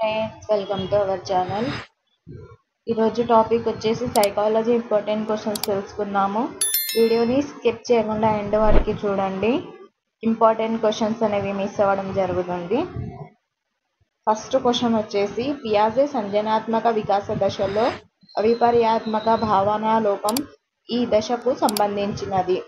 Friends, welcome to our channel. ఈరోజు topic వచ్చేసి psychology important questions తెలుసుకుందాము. వీడియోని స్కిప్ చేయకుండా ఎండ్ వరకు చూడండి. ఇంపార్టెంట్ క్వశ్చన్స్ అనేవి మిస్ అవ్వడం జరుగుతుంది. ఫస్ట్ క్వశ్చన్ వచ్చేసి పియాజే సంజ్ఞానాత్మక వికాస దశలో విపర్యాత్మక భావనా లోపం ఈ దశకు సంబంధించినది.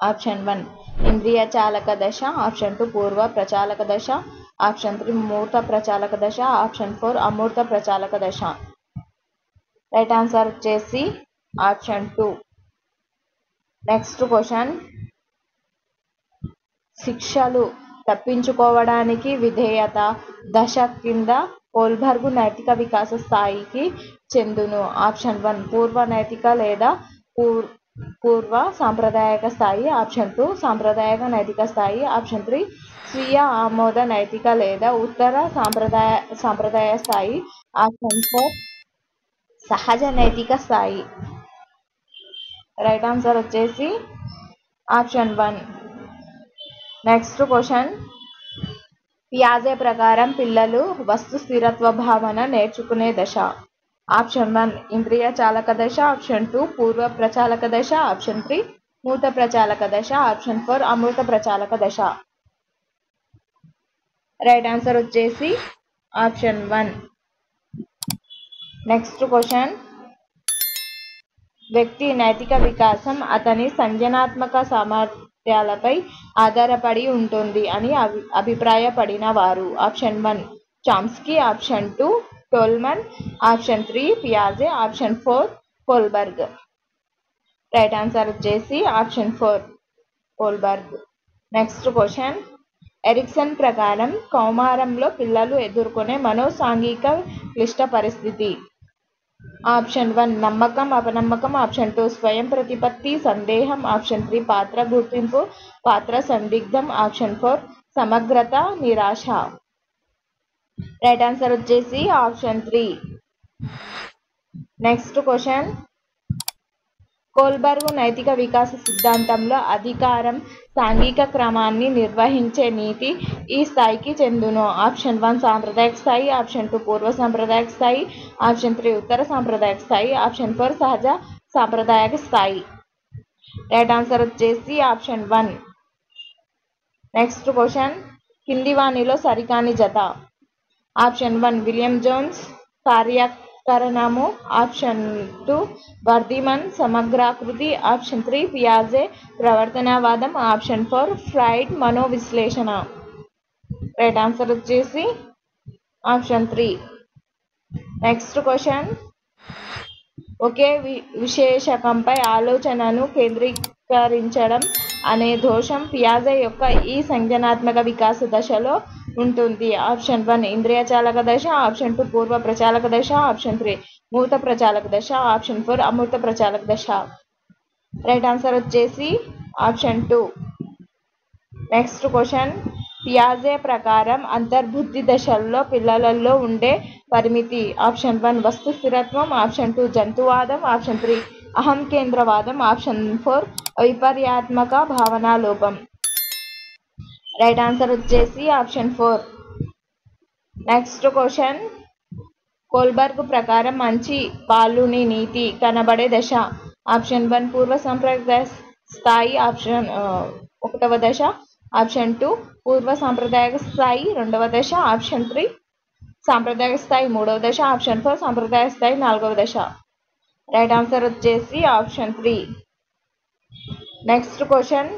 ఆప్షన్ 1 ఇంద్రియ చాలక దశ, ఆప్షన్ 2 పూర్వ ప్రచాలక దశ, ఆప్షన్ 3 మూర్త ప్రచాలక దశ, ఆప్షన్ 4 అమూర్త ప్రచాలక దశ. రైట్ ఆన్సర్ వచ్చేసి ఆప్షన్ 2. నెక్స్ట్ క్వశ్చన్, శిక్షలు తప్పించుకోవడానికి విధేయత దశ కింద కోల్బర్గ్ నైతిక వికాస స్థాయికి చెందును. ఆప్షన్ 1 పూర్వ నైతిక లేదా పూర్వ సాంప్రదాయక స్థాయి, ఆప్షన్ 2 సాంప్రదాయక నైతిక స్థాయి, ఆప్షన్ 3 స్వీయ ఆమోద నైతిక లేదా ఉత్తర సాంప్రదాయ స్థాయి, ఆప్షన్ 4 సహజ నైతిక స్థాయి. రైట్ ఆన్సర్ వచ్చేసి ఆప్షన్ 1. నెక్స్ట్ క్వశ్చన్, పియాజే ప్రకారం పిల్లలు వస్తు స్థిరత్వ భావన నేర్చుకునే దశ. ఆప్షన్ 1 ఇంద్రియ చాలక దశ, ఆప్షన్ 2 పూర్వ ప్రచాలక దశ, ఆప్షన్ 3 మూర్త ప్రచాలక దశ, ఆప్షన్ 4 అమృత ప్రచాలక దశ. రైట్ ఆన్సర్ వచ్చేసి ఆప్షన్ 1. నెక్స్ట్ క్వశ్చన్, వ్యక్తి నైతిక వికాసం అతని సంజ్ఞానాత్మక సామర్థ్యాలపై ఆధారపడి ఉంటుంది అని అభిప్రాయపడిన వారు. Option 1 Chomsky, option 2 Tolman, option 3 పియాజే, ఆప్షన్ 4 కోల్బర్గ్. రైట్ ఆన్సర్ వచ్చేసి option 4 Kohlberg. Next question, Erikson ప్రకారం కౌమారంలో పిల్లలు ఎదుర్కొనే మనోసాంఘిక క్లిష్ట పరిస్థితి. ఆప్షన్ 1 నమ్మకం అపనమ్మకం, ఆప్షన్ 2 స్వయం ప్రతిపత్తి సందేహం, ఆప్షన్ 3 పాత్ర గుర్తింపు పాత్ర సందిగ్ధం, ఆప్షన్ 4 సమగ్రత నిరాశ. రైట్ ఆన్సర్ వచ్చేసి ఆప్షన్ 3. నెక్స్ట్ క్వశ్చన్, కోల్బర్గ్ నైతిక వికాస సిద్ధాంతంలో అధికారం సాంఘిక క్రమాన్ని నిర్వహించే నీతి ఈ స్థాయికి చెందును. ఆప్షన్ 1 సాంప్రదాయక స్థాయి, ఆప్షన్ 2 పూర్వ సాంప్రదాయక స్థాయి, ఆప్షన్ 3 ఉత్తర సాంప్రదాయక స్థాయి, ఆప్షన్ 4 సహజ సాంప్రదాయక స్థాయి. రైట్ ఆన్సర్ వచ్చేసి ఆప్షన్ 1. నెక్స్ట్ క్వశ్చన్, కింది వానిలో సరికాని జత. ఆప్షన్ 1 విలియం జోన్స్ కార్యకరణము, ఆప్షన్ 2 వర్ధిమన్ సమగ్రాకృతి, ఆప్షన్ 3 పియాజే ప్రవర్తనవాదం, ఆప్షన్ 4 ఫ్రాయిడ్ మనోవిశ్లేషణ. రైట్ ఆన్సర్ వచ్చేసి ఆప్షన్ 3. నెక్స్ట్ క్వశ్చన్, ఒకే విశేషకంపై ఆలోచనను కేంద్రీకరించడం అనే దోషం పియాజే యొక్క ఈ సంజ్ఞానాత్మక వికాస దశలో ఉంటుంది. ఆప్షన్ 1 ఇంద్రియ చాలక దశ, ఆప్షన్ 2 పూర్వ ప్రచాలక దశ, ఆప్షన్ 3 మూర్త ప్రచాలక దశ, ఆప్షన్ 4 అమూర్త ప్రచాలక దశ. రైట్ ఆన్సర్ వచ్చేసి ఆప్షన్ 2. నెక్స్ట్ క్వశ్చన్, పియాజే ప్రకారం అంతర్బుద్ధి దశల్లో పిల్లలలో ఉండే పరిమితి. ఆప్షన్ 1 వస్తు స్థిరత్వం, ఆప్షన్ 2 జంతువాదం, ఆప్షన్ 3 అహం కేంద్రవాదం, ఆప్షన్ 4 విపర్యాత్మక భావనా లోపం. రైట్ ఆన్సర్ వచ్చేసి ఆప్షన్ 4. నెక్స్ట్ క్వశ్చన్, కోల్బర్గ్ ప్రకారం మంచి బాలుని నీతి కనబడే దశ. ఆప్షన్ 1 పూర్వ సాంప్రదాయ స్థాయి, ఆప్షన్ 1వ దశ, ఆప్షన్ 2 పూర్వ సాంప్రదాయక స్థాయి 2వ దశ, ఆప్షన్ 3 సాంప్రదాయక స్థాయి 3వ దశ, ఆప్షన్ 4 సాంప్రదాయ స్థాయి 4వ దశ. రైట్ ఆన్సర్ వచ్చేసి ఆప్షన్ 3. నెక్స్ట్ క్వశ్చన్,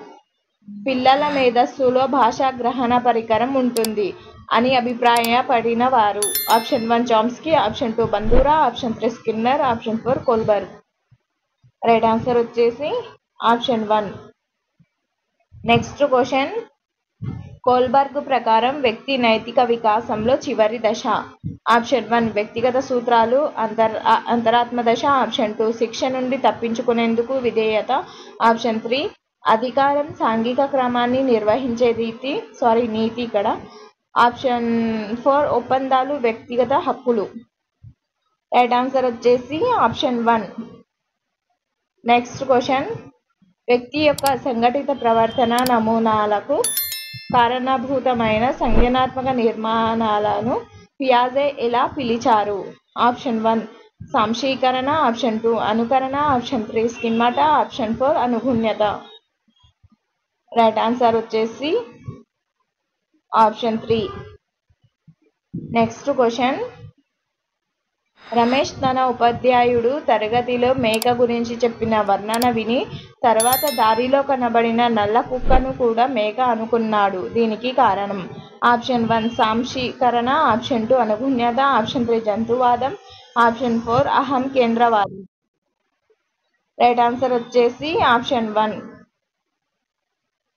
పిల్లల మేధస్సులో భాషా గ్రహణ పరికరం ఉంటుంది అని అభిప్రాయపడిన వారు. Option 1 Chomsky, option 2 బందూరా, option 3 Skinner, option 4 Kohlberg. Right answer వచ్చేసి ఆప్షన్ 1. నెక్స్ట్ క్వశ్చన్, కోల్బర్గ్ ప్రకారం వ్యక్తి నైతిక వికాసంలో చివరి దశ. ఆప్షన్ 1 వ్యక్తిగత సూత్రాలు అంతరాత్మ దశ, ఆప్షన్ 2 శిక్ష నుండి తప్పించుకునేందుకు విధేయత, ఆప్షన్ 3 అధికారం సాంఘిక క్రమాన్ని నిర్వహించే నీతి ఇక్కడ, ఆప్షన్ 4 ఒప్పందాలు వ్యక్తిగత హక్కులు. రైట్ ఆన్సర్ వచ్చేసి ఆప్షన్ 1. నెక్స్ట్ క్వశ్చన్, వ్యక్తి యొక్క సంఘటిత ప్రవర్తన నమూనాలకు కారణభూతమైన సంజ్ఞానాత్మక నిర్మాణాలను పియాజే ఎలా పిలిచారు? ఆప్షన్ 1 సాంశీకరణ, ఆప్షన్ 2 అనుకరణ, ఆప్షన్ 3 స్కిమ్మట, ఆప్షన్ 4 అనుగుణ్యత. రైట్ ఆన్సర్ వచ్చేసి ఆప్షన్ 3. Next question. రమేష్ తన ఉపాధ్యాయుడు తరగతిలో మేక గురించి చెప్పిన వర్ణన విని తర్వాత దారిలో కనబడిన నల్ల కుక్కను కూడా మేక అనుకున్నాడు. దీనికి కారణం? ఆప్షన్ 1 సాంశీకరణ, ఆప్షన్ 2 అనుగుణ్యత, ఆప్షన్ 3 జంతువాదం, ఆప్షన్ 4 అహం కేంద్రవాదం. రైట్ ఆన్సర్ వచ్చేసి ఆప్షన్ 1.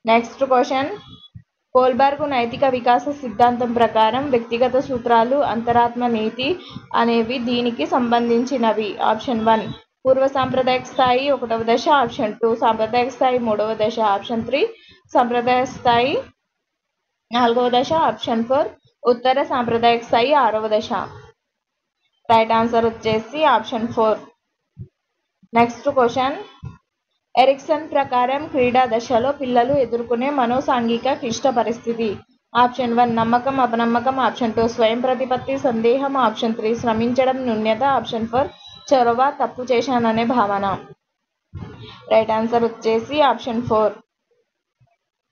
Next question. కోల్బర్గ్ నైతిక వికాస సిద్ధాంతం ప్రకారం వ్యక్తిగత సూత్రాలు, అంతరాత్మ నీతి అనేవి దీనికి సంబంధించినవి. ఆప్షన్ 1 పూర్వ సాంప్రదాయక స్థాయి 1వ దశ, ఆప్షన్ 2 సాంప్రదాయక స్థాయి 3వ దశ, ఆప్షన్ 3 సాంప్రదాయ స్థాయి 4వ దశ, ఆప్షన్ 4 ఉత్తర సాంప్రదాయక స్థాయి 6వ దశ. రైట్ ఆన్సర్ వచ్చేసి ఆప్షన్ 4. Next question. ఎరిక్సన్ ప్రకారం క్రీడా దశలో పిల్లలు ఎదుర్కొనే మనోసాంఘిక క్లిష్ట పరిస్థితి. ఆప్షన్ 1 నమ్మకం, అపనమ్మకం, ఆప్షన్ 2 స్వయం ప్రతిపత్తి, సందేహం, ఆప్షన్ 3 శ్రమించడం, న్యూన్యత, ఆప్షన్ 4 చొరవ, తప్పు చేశాననే భావన. రైట్ ఆన్సర్ వచ్చేసి ఆప్షన్ 4.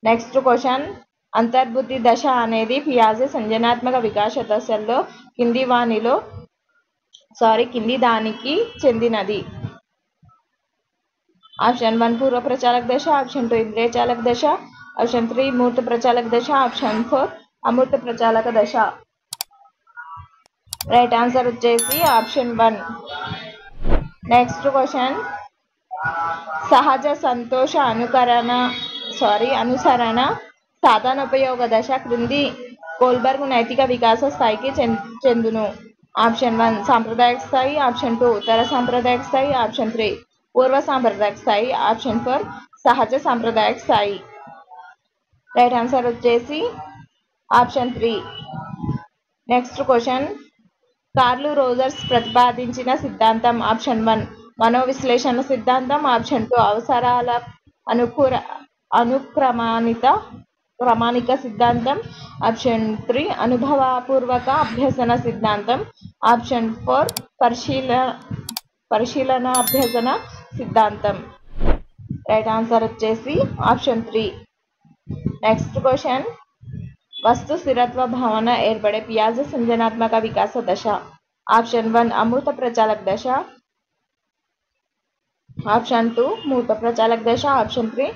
Next question. అంతర్బుద్ధి దశ అనేది పియాజే సంజ్ఞానాత్మక వికాస దశల్లో కింది దానికి చెందినది. ఆప్షన్ 1 పూర్వ ప్రచాలక దశ, ఆప్షన్ 2 ఇంద్రియ చాలక దశ, ఆప్షన్ 3 మూర్త ప్రచాలక దశ, ఆప్షన్ 4 అమూర్త ప్రచాలక దశ. రైట్ ఆన్సర్ వచ్చేసి ఆప్షన్ 1. Next question. సహజ సంతోష అనుసరణ సాధనోపయోగ దశ క్రింది కోల్బర్గ్ నైతిక వికాస స్థాయికి చెందును. ఆప్షన్ 1 సాంప్రదాయక స్థాయి, ఆప్షన్ 2 ఉత్తర సాంప్రదాయక స్థాయి, ఆప్షన్ 3 పూర్వ సాంప్రదాయక స్థాయి, ఆప్షన్ 4 సహజ సాంప్రదాయక స్థాయి. రైట్ ఆన్సర్ వచ్చేసి option 3. Next question. Curl Rogers ప్రతిపాదించిన సిద్ధాంతం. ఆప్షన్ 1 మనోవిశ్లేషణ సిద్ధాంతం, ఆప్షన్ 2 అవసరాల అనుక్రమానిక సిద్ధాంతం, ఆప్షన్ 3 అనుభవపూర్వక అభ్యసన సిద్ధాంతం, ఆప్షన్ 4 పరిశీలన అభ్యసన సిద్ధాంతం. రైట్ ఆన్సర్ వచ్చేసి ఆప్షన్ 3. Next question. వస్తు స్థిరత్వ భావన ఏర్పడే పియాజే సంజ్ఞానాత్మక వికాస దశ. ఆప్షన్ 1 అమూర్త ప్రచాలక దశ, ఆప్షన్ 2 మూర్త ప్రచాలక దశ, ఆప్షన్ 3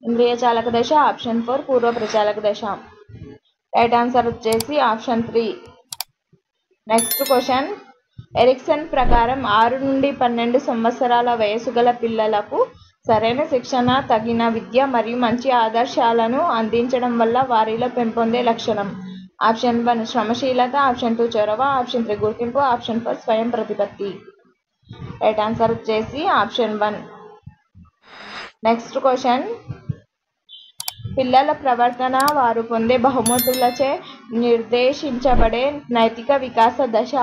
ఇంద్రియ చాలక దశ, ఆప్షన్ 4 పూర్వ ప్రచాలక దశ. రైట్ ఆన్సర్ వచ్చేసి ఆప్షన్ 3. Next question. ఎరిక్సన్ ప్రకారం 6 నుండి 12 సంవత్సరాల వయసు గల పిల్లలకు సరైన శిక్షణ, తగిన విద్య మరియు మంచి ఆదర్శాలను అందించడం వల్ల వారిలో పెంపొందే లక్షణం. ఆప్షన్ 1 శ్రమశీలత, ఆప్షన్ 2 చొరవ, ఆప్షన్ 3 గుర్తింపు, ఆప్షన్ 4 స్వయం ప్రతిపత్తి. రైట్ ఆన్సర్ వచ్చేసి ఆప్షన్ 1. Next question. పిల్లల ప్రవర్తన వారు పొందే బహుమతులచే నిర్దేశించబడే నైతిక వికాస దశ.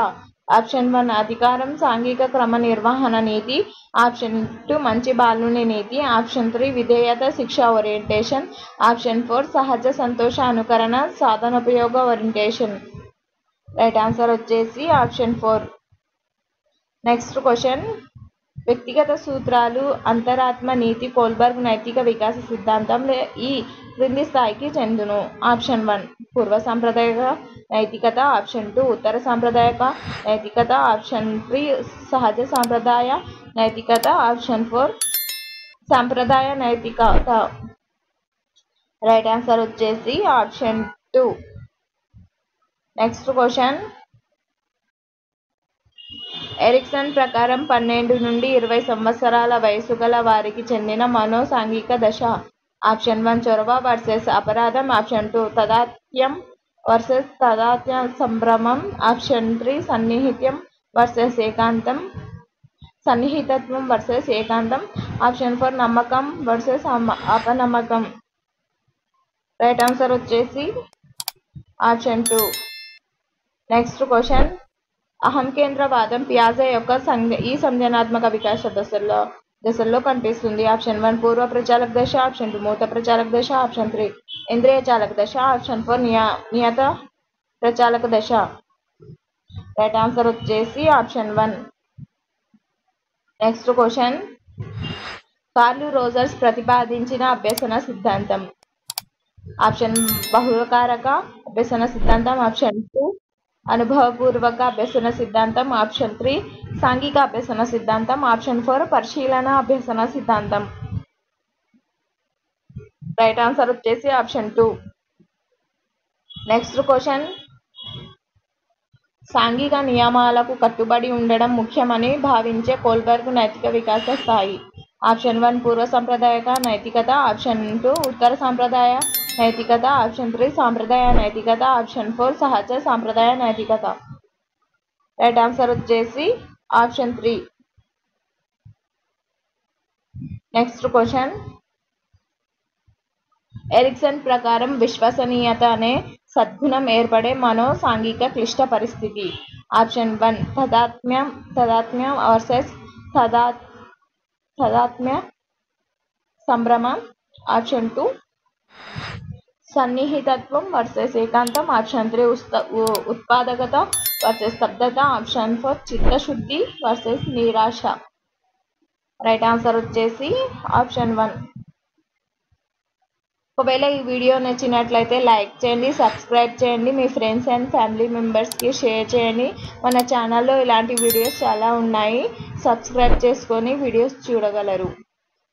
ఆప్షన్ 1 అధికారం, సాంఘిక క్రమ నిర్వహణ నీతి, ఆప్షన్ 2 మంచి బాలుని నీతి, ఆప్షన్ 3 విధేయత శిక్ష ఓరియంటేషన్, ఆప్షన్ 4 సహజ సంతోష అనుకరణ సాధనోపయోగ ఓరియంటేషన్. రైట్ ఆన్సర్ వచ్చేసి ఆప్షన్ 4. Next question. వ్యక్తిగత సూత్రాలు, అంతరాత్మ నీతి కోల్బర్గ్ నైతిక వికాస సిద్ధాంతంలో ఈ క్రింది స్థాయికి చెందును. ఆప్షన్ 1 పూర్వ సాంప్రదాయక నైతికత, ఆప్షన్ 2 ఉత్తర సాంప్రదాయక నైతికత, ఆప్షన్ 3 సహజ సాంప్రదాయ నైతికత, ఆప్షన్ 4 సాంప్రదాయ నైతికత. రైట్ ఆన్సర్ వచ్చేసి ఆప్షన్ 2. Next question. ఎరిక్సన్ ప్రకారం 12 నుండి 20 సంవత్సరాల వయసు గల వారికి చెందిన మనోసాంఘిక దశ. ఆప్షన్ 1 చొరవ వర్సెస్ అపరాధం, ఆప్షన్ 2 తాదాత్మ్యం వర్సెస్ తాదాత్మ్య సంభ్రమం, ఆప్షన్ 3 సన్నిహితత్వం వర్సెస్ ఏకాంతం, ఆప్షన్ 4 నమ్మకం వర్సెస్ అపనమ్మకం. రైట్ ఆన్సర్ వచ్చేసి ఆప్షన్ 2. Next question. అహం కేంద్రవాదం పియాజే యొక్క ఈ సంజ్ఞానాత్మక వికాస దశల్లో కనిపిస్తుంది. ఆప్షన్ 1 పూర్వ ప్రచాలక దశ, ఆప్షన్ 2 మూర్త ప్రచాలక దశ, ఆప్షన్ 3 ఇంద్రియ చాలక దశ, ఆప్షన్ 4 నియత ప్రచాలక దశ. రైట్ ఆన్సర్ వచ్చేసి option 1. Next question, curl Rogers ప్రతిపాదించిన అభ్యసన సిద్ధాంతం. ఆప్షన్ బహుళకారక అభ్యసన సిద్ధాంతం, ఆప్షన్ 2 అనుభవపూర్వక అభ్యసన సిద్ధాంతం, ఆప్షన్ 3 సాంఘిక అభ్యసన సిద్ధాంతం, ఆప్షన్ 4 పరిశీలన అభ్యసన సిద్ధాంతం. రైట్ ఆన్సర్ వచ్చేసి ఆప్షన్ 2. నెక్స్ట్ క్వశ్చన్, సాంఘిక నియమాలకు కట్టుబడి ఉండడం ముఖ్యమని భావించే కోల్బర్గ్ నైతిక వికాస స్థాయి. ఆప్షన్ 1 పూర్వ సాంప్రదాయక నైతికత, ఆప్షన్ 2 ఉత్తర సాంప్రదాయ నైతికత, ఆప్షన్ 3 సాంప్రదాయ నైతికత, ఆప్షన్ 4 సహజ సాంప్రదాయ నైతికత. రైట్ ఆన్సర్ వచ్చేసి ఆప్షన్ 3. నెక్స్ట్ క్వశ్చన్, ఎరిక్సన్ ప్రకారం విశ్వసనీయత అనే సద్గుణం ఏర్పడే మనో సాంఘిక క్లిష్ట పరిస్థితి. ఆప్షన్ 1 తదాత్మ్యం వర్సెస్ తదాత్మ్య సంభ్రమం, ఆప్షన్ 2 సన్నిహితత్వం వర్సెస్ ఏకాంతం, ఆప్షన్ 3 ఉత్పాదకత వర్సెస్ స్తబ్దత, ఆప్షన్ 4 చిత్తశుద్ధి వర్సెస్ నిరాశ. రైట్ ఆన్సర్ వచ్చేసి ఆప్షన్ 1. ఒకవేళ ఈ వీడియో నచ్చినట్లయితే లైక్ చేయండి, సబ్స్క్రైబ్ చేయండి, మీ ఫ్రెండ్స్ అండ్ ఫ్యామిలీ మెంబర్స్కి షేర్ చేయండి. మన ఛానల్లో ఇలాంటి వీడియోస్ చాలా ఉన్నాయి, సబ్స్క్రైబ్ చేసుకొని వీడియోస్ చూడగలరు.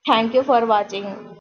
Thank you for watching.